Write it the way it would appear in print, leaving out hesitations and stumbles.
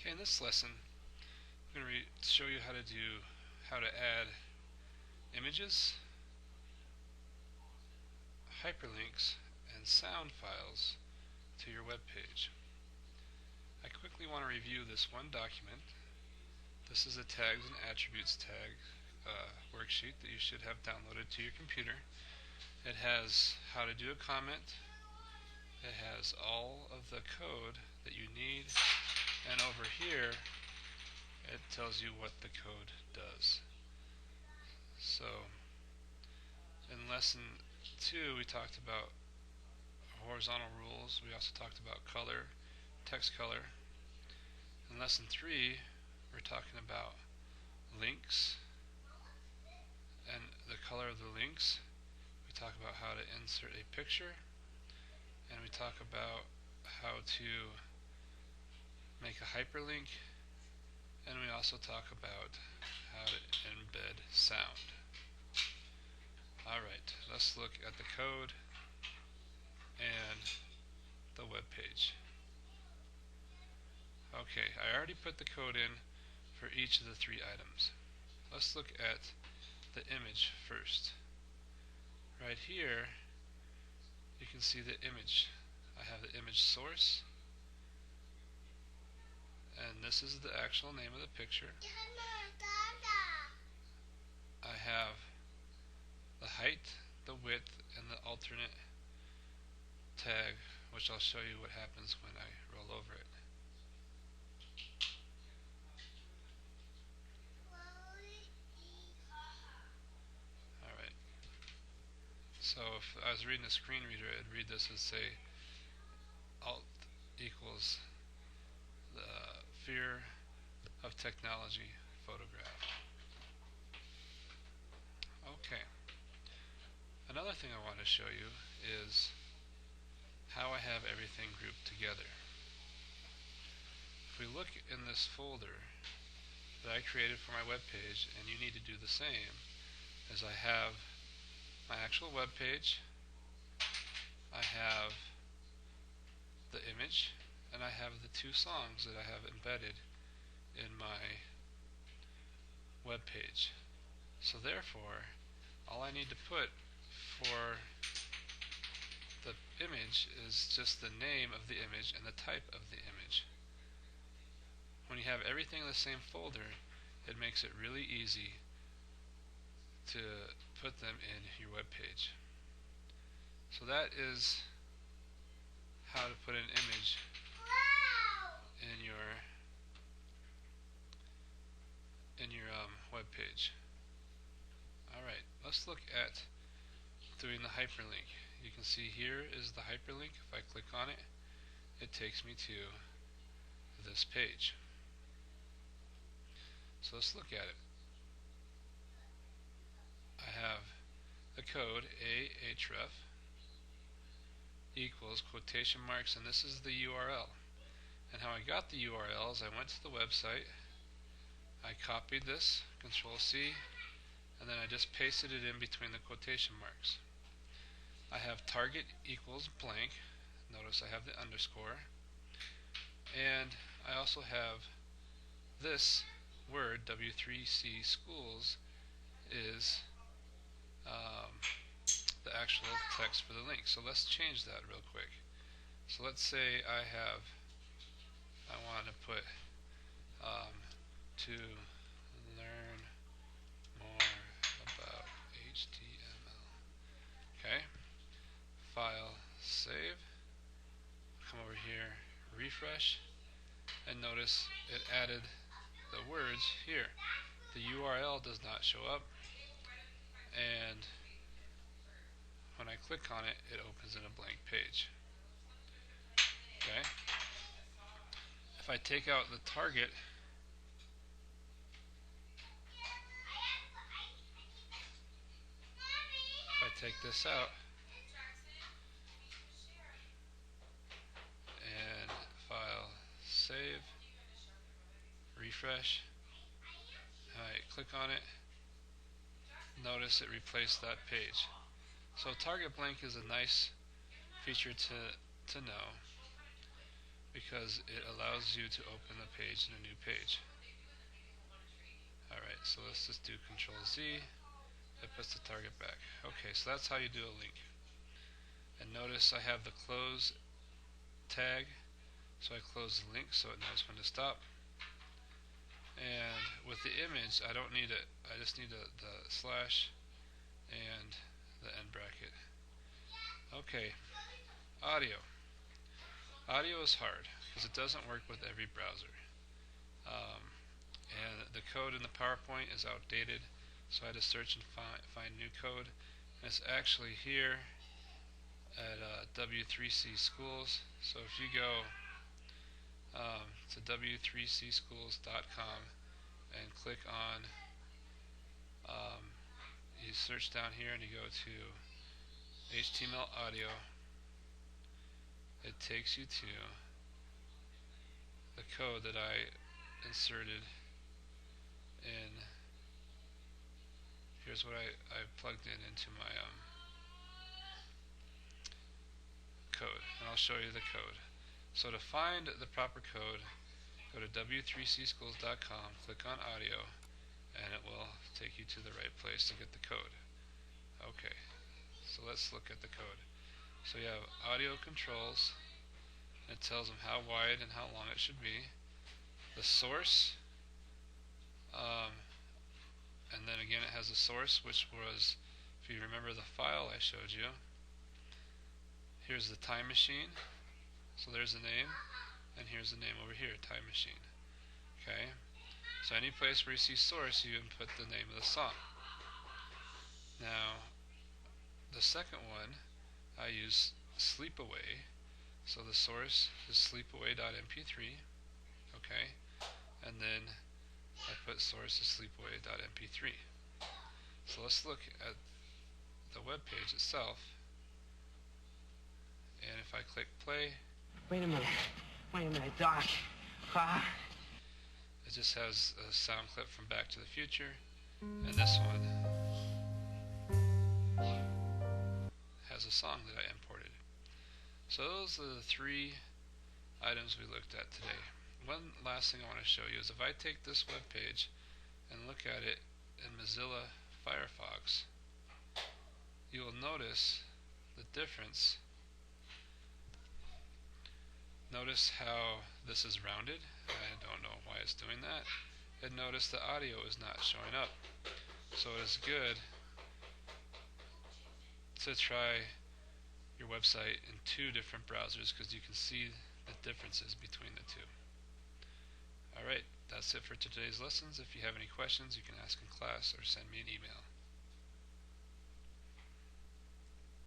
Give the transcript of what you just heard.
Okay, in this lesson, I'm going to show you how to add images, hyperlinks, and sound files to your web page. I quickly want to review this one document. This is a tags and attributes tag worksheet that you should have downloaded to your computer. It has how to do a comment. It has all of the code that you need, and over here it tells you what the code does. So in lesson 2 we talked about horizontal rules. We also talked about color, text color. In lesson 3 we're talking about links and the color of the links. We talk about how to insert a picture, and we talk about how to make a hyperlink, and we also talk about how to embed sound. Alright, let's look at the code and the web page. Okay, I already put the code in for each of the 3 items. Let's look at the image first. Right here you can see the image. I have the image source, and this is the actual name of the picture. I have the height, the width, and the alternate tag, which I'll show you what happens when I roll over it. Alright, so if I was reading a screen reader, I'd read this as say Alt equals the fear of technology photograph. Okay, another thing I want to show you is how I have everything grouped together. If we look in this folder that I created for my web page, and you need to do the same, as I have my actual web page, I have the image, and I have the 2 songs that I have embedded in my web page. So therefore, all I need to put for the image is just the name of the image and the type of the image. When you have everything in the same folder, it makes it really easy to put them in your web page. So that is how to put an image in your web page. Alright, let's look at doing the hyperlink. You can see here is the hyperlink. If I click on it, it takes me to this page. So let's look at it. I have the code ahref equals quotation marks, and this is the URL. And how I got the URL is I went to the website, I copied this, Control C, and then I just pasted it in between the quotation marks. I have target equals blank. Notice I have the underscore, and I also have this word W3C schools is the actual text for the link. So let's change that real quick. So let's say I want to put to learn more about HTML. Okay, file, save, come over here, refresh, and notice it added the words here. The URL does not show up, and when I click on it, it opens in a blank page. Okay, if I take out the target, if I take this out and file, save, refresh, I click on it, notice it replaced that page. So target blank is a nice feature to know. because it allows you to open the page in a new page. Alright, so let's just do Control Z. It puts the target back. Okay, so that's how you do a link. And notice I have the close tag, so I close the link so it knows when to stop. And with the image, I don't need it. I just need the slash and the end bracket. Okay, audio. Audio is hard because it doesn't work with every browser. And the code in the PowerPoint is outdated, so I had to search and find new code. And it's actually here at W3C Schools. So if you go to w3cschools.com and click on, you search down here and you go to HTML audio, it takes you to the code that I inserted in. Here's what I plugged into my code, and I'll show you the code. So to find the proper code, go to w3cschools.com, click on audio, and it will take you to the right place to get the code. Okay, so let's look at the code. So you have audio controls. It tells them how wide and how long it should be. The source, and then again it has a source, which was, if you remember the file I showed you, here's the time machine. So there's the name, and here's the name over here, time machine. Okay, so any place where you see source, you input the name of the song. Now, the second one, I use sleepaway. So the source is sleepaway.mp3. Okay, and then I put source is sleepaway.mp3. So let's look at the web page itself. And if I click play, Wait a minute, Doc. it just has a sound clip from Back to the Future, and this one has a song that I imported. So those are the three items we looked at today. One last thing I want to show you is if I take this web page and look at it in Mozilla Firefox, you will notice the difference. Notice how this is rounded. I don't know why it's doing that. And notice the audio is not showing up. So it is good to try your website in two different browsers because you can see the differences between the two. Alright, that's it for today's lessons. If you have any questions, you can ask in class or send me an email.